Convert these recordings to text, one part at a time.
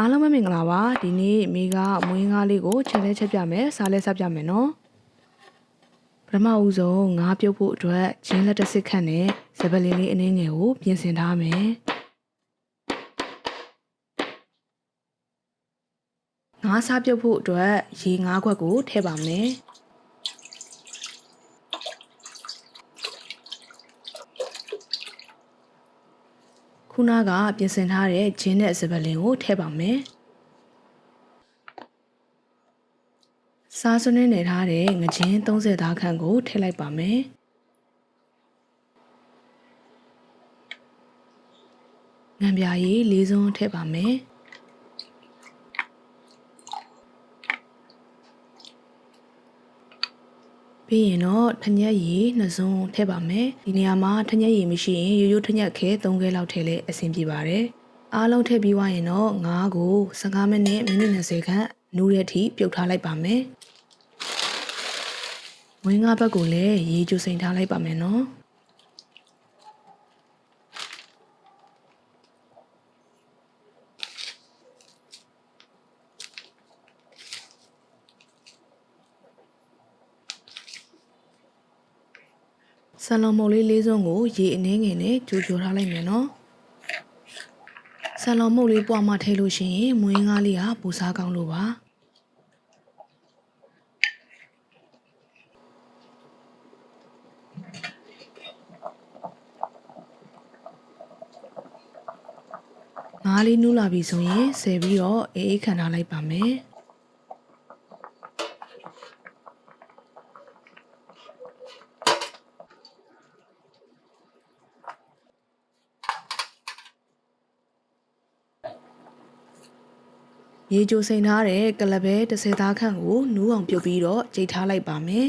အားလုံးပဲမင်္ဂလာပါဒီနေ့မိကမွေးငါးလေးကိုချက်လဲချက်ပြမယ်စားလဲစားပြမယ်နော်ပထမဦးဆုံးငါးပြုတ်ဖို့အတွက်ဂျင်းလက်တစ်စစ်ခန့်နဲ့စပယ်လင်းလေးအနည်းငယ်ကိုပြင်ဆင်ထားမယ်ငါးစားပြုတ်ဖို့အတွက်ရေငါးခွက်ကိုထည့်ပါမယ်ခုနကပြင်ဆင်ထားတဲ့ဂျင်းနဲ့စပယ်လင်းကိုထည့်ပါမယ်စားစွန်းနေထားတဲ့ငချင်း30သားခန့်ကိုထည့်လိုက်ပါမယ်ငံပြာရည်၄စုံထည့်ပါမယ်ပြီးရင်တော့ထညက်ရည်2စုံထည့်ပါမယ်ဒီနေရာမှာထညက်ရည်မရှိရင်ရိုးရိုးထညက်ခဲ3ခဲလောက်ထည့်လဲအဆင်ပြေပါတယ်အားလုံးထည့်ပြီးွားရင်တော့ငါးကို15မိနစ်20ခန့်နူးတဲ့အထိပြုတ်ထားလိုက်ပါမယ်မွေးငါးဘက်ကိုလည်းရေကျိုစိမ်ထားလိုက်ပါမယ်နော်ဆန်လုံးမုတ်လေး၄စုံကိုရေအနှင်းငယ်နဲ့ကျိုထားလိုက်မယ်နော်ဆန်လုံးမုတ်လေးပွားမှထည့်လို့ရှိရင်မွေးငါးလေးကပူစားကောင်းလို့ပါငါးလေးနူးလာပြီဆိုရင်ဆယ်ပြီးတော့အေးခံထားလိုက်ပါမယ်ရေကြိုစိမ်ထားတဲ့ကလပဲ30သားခန့်ကိုနူးအောင်ပြုတ်ပြီးတော့ကြိတ်ထားလိုက်ပါမယ်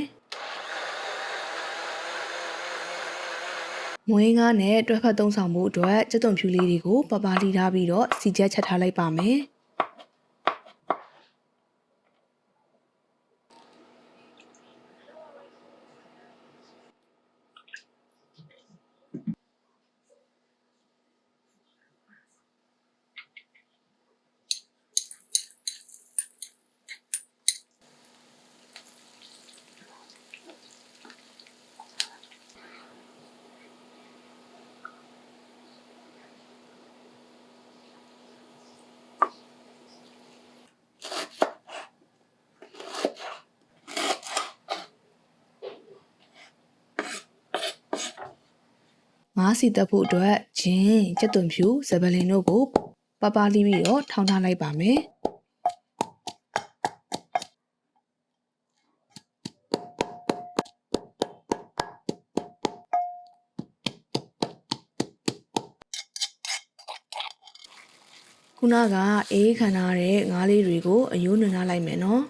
မွေးငါးနဲ့တွဲဖက်သုံးဆောင်မှုအတွက်ကြက်သွန်ဖြူလေးတွေကိုပပလီထားပြီးတော့စီချက်ချက်ထားလိုက်ပါမယ်ငါးစီတက်ဖို့အတွက်ဂျင်းကြက်သွန်ဖြူစပယ်လင်တို့ကိုပပလီပြီးတော့ထောင်းထားလိုက်ပါမယ်ခုနကအေးခံထားတဲ့ငါးလေးတွေကိုအယိုးနွင်ထားလိုက်မယ်နော်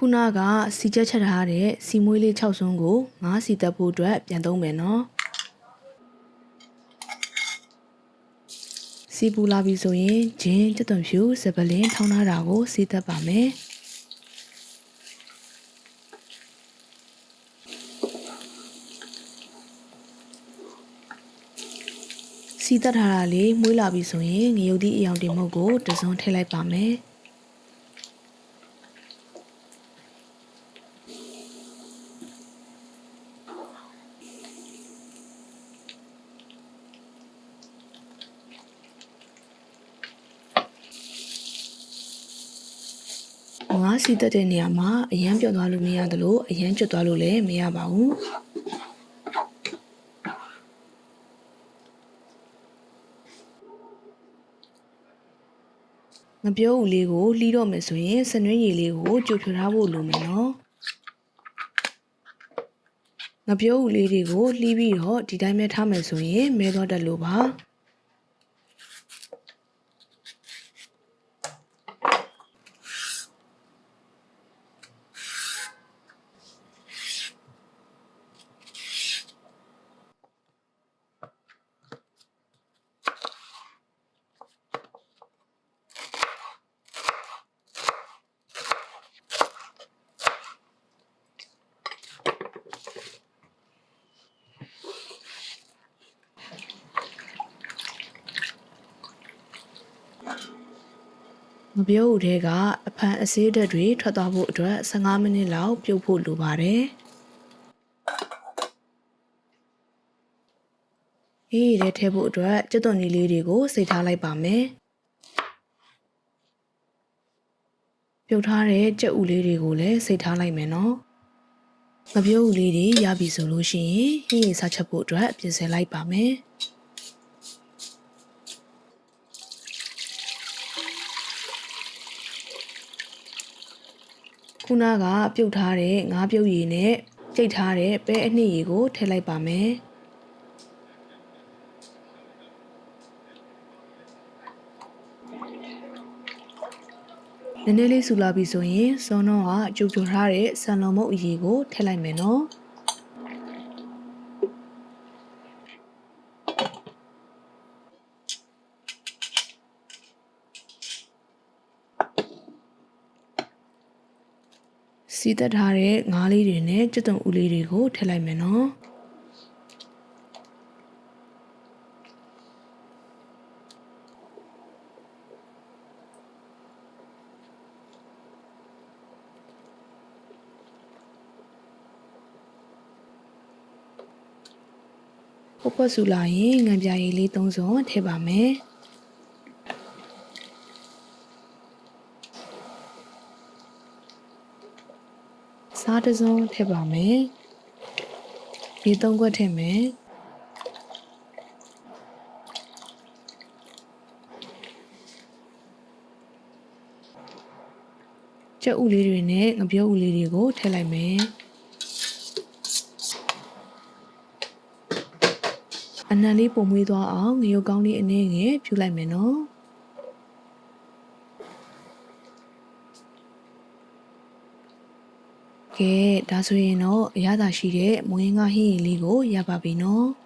ခုနကစီချက်ချက်ထားတဲ့စီမွေးလေး6စွန်းကိုငါးစီတက်ဖို့အတွက်ပြန်သုံးမယ်နော်စီပူလာပြီဆိုရင်ဂျင်းကြက်သွန်ဖြူစပယ်လင်ထောင်းထားတာကိုစီတက်ပါမယ်စီတက်ထားတာလေးမွေးလာပြီဆိုရင်ငရုတ်သီးအယောင်တင်မှုကိုတစ်စုံထည့်လိုက်ပါမယ်ငါးစီတက်တဲ့နေရာမှာအရန်ပြော့သွားလို့မရသလိုအရန်ကျွတ်သွားလို့လည်းမရပါဘူးငပြောဦးလေးကိုလှီးတော့မယ်ဆိုရင်စနွင်းရည်လေးကိုကြိုဖြူထားဖို့လိုမယ်နော်ငပြောဦးလေးတွေကိုလှီးပြီးတော့ဒီတိုင်းပဲထားမယ်ဆိုရင်မဲသွားတတ်လို့ပါ ပြောဦးတဲ့ကအဖန်အစေးတက်တွေထွက်သွားဖို့အတွက်15မိနစ်လောက်ပြုတ်ဖို့လိုပါတယ်။အေးရဲထဲဖို့အတွက်ကြက်သွန်နီလေးတွေကိုစိတ်ထားလိုက်ပါမယ်။ပြုတ်ထားတဲ့ကြက်ဥလေးတွေကိုလည်းစိတ်ထားလိုက်မယ်နော်။ငပြိုးဥလေးတွေရပြီဆိုလို့ရှိရင်ဟင်းရည်စားချက်ဖို့အတွက်ပြင်ဆင်လိုက်ပါမယ်။ခုနကပြုတ်ထားတဲ့ငါးပြုတ်ရည်နဲ့ကြိတ်ထားတဲ့ပဲအနှစ်ရည်ကိုထည့်လိုက်ပါမယ်။နည်းနည်းလေးဆူလာပြီဆိုရင်စောနောကကြိုးပြထားတဲ့ဆန်လုံးမုတ်အရည်ကိုထည့်လိုက်မယ်နော်။စီတက်ထားတဲ့ငါးလေးတွေနဲ့ကြက်သွန်ဦးလေးတွေကိုထည့်လိုက်မယ်နော်။ပွက်ဆူလာရင်ငံပြာရည်လေး3စုံထည့်ပါမယ်။စားတစ်စုံထည့်ပါမယ်။ရေ3ခွက်ထည့်မယ်။ကြက်ဥလေးတွေနဲ့ငပြိုးဥလေးတွေကိုထည့်လိုက်မယ်။အနံလေးပုံမွေးသွားအောင်ငရုတ်ကောင်းလေးအနည်းငယ်ဖြူလိုက်မယ်နော်။ကဲဒါဆိုရင်တော့အရသာရှိတဲ့မွေးငါဟင်းရည်လေးကိုရပါပြီနော်။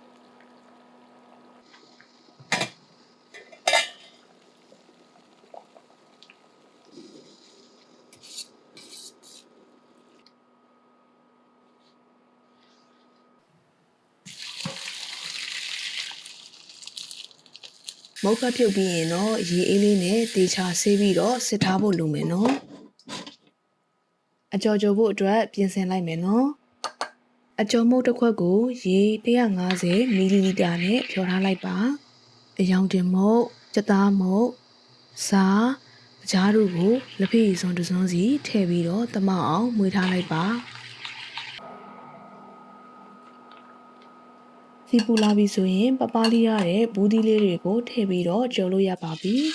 မုတ်ဖက်ပြုတ်ပြီးရင်တော့ရေအေးလေးနဲ့တေချာဆေးပြီးတော့စစ်ထားဖို့လိုမယ်နော်။အကြော်ကြိုဖို့အတွက်ပြင်ဆင်လိုက်မယ်နော်။အကြော်မုတ်တစ်ခွက်ကိုရေ150မီလီလီတာနဲ့ဖြောထားလိုက်ပါ။အယောင်တင်မုတ်၊ကြက်သားမုတ်၊စား၊ကြားတို့ကိုလက်ဖက်ရည်စွန်းတစ်စွန်းစီထည့်ပြီးတော့တမအောင်မွေးထားလိုက်ပါ။စီပူလာပြီဆိုရင်ပပလေးရတဲ့ဘူးသီးလေးတွေကိုထည့်ပြီးတော့ကြော်လို့ရပါပြီ။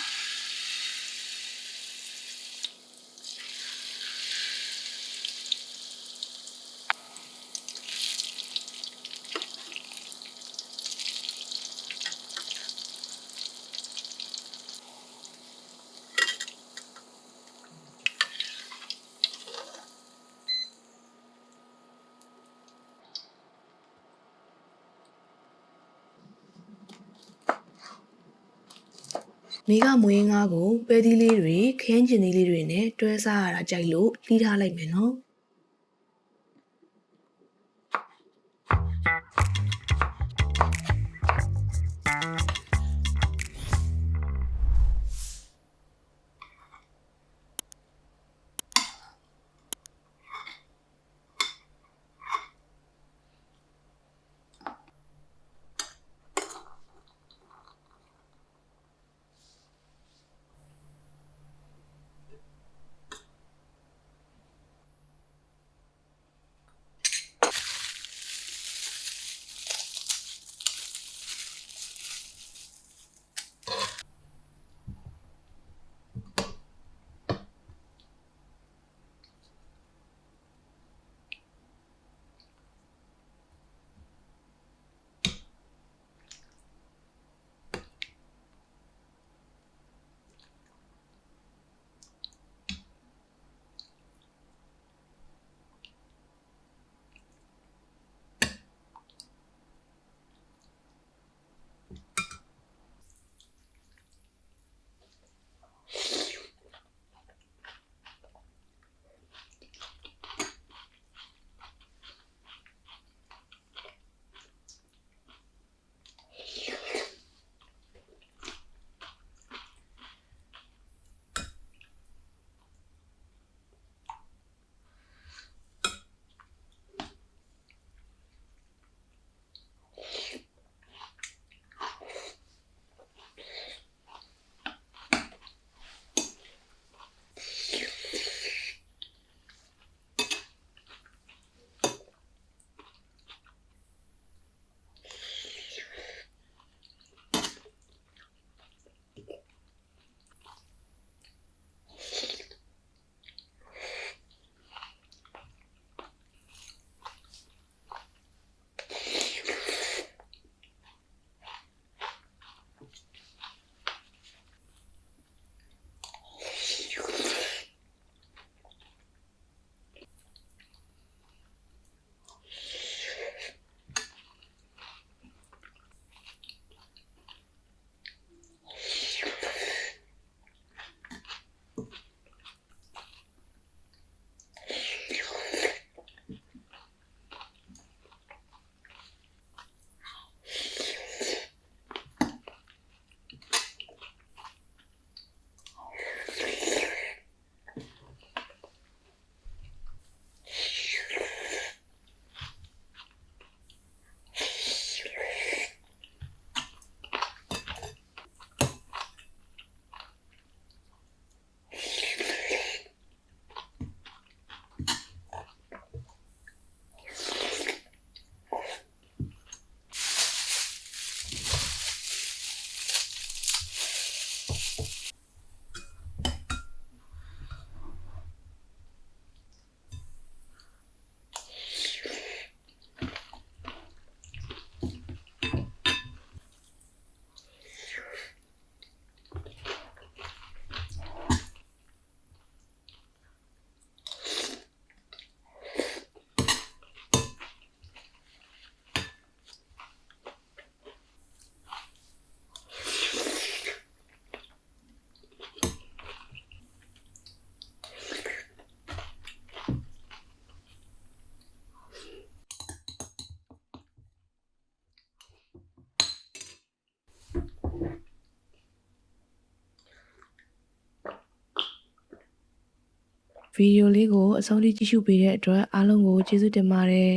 မိကမွေးငါးကိုပဲသီးလေးတွေခရမ်းကျင်သီးလေးတွေနဲ့တွဲစားရတာကြိုက်လို့လှီးထားလိုက်မယ်နော် ဗီဒီယိုလေးကိုအဆုံးထိကြည့်ရှုပေးတဲ့အတွက်အားလုံးကိုကျေးဇူးတင်ပါတယ်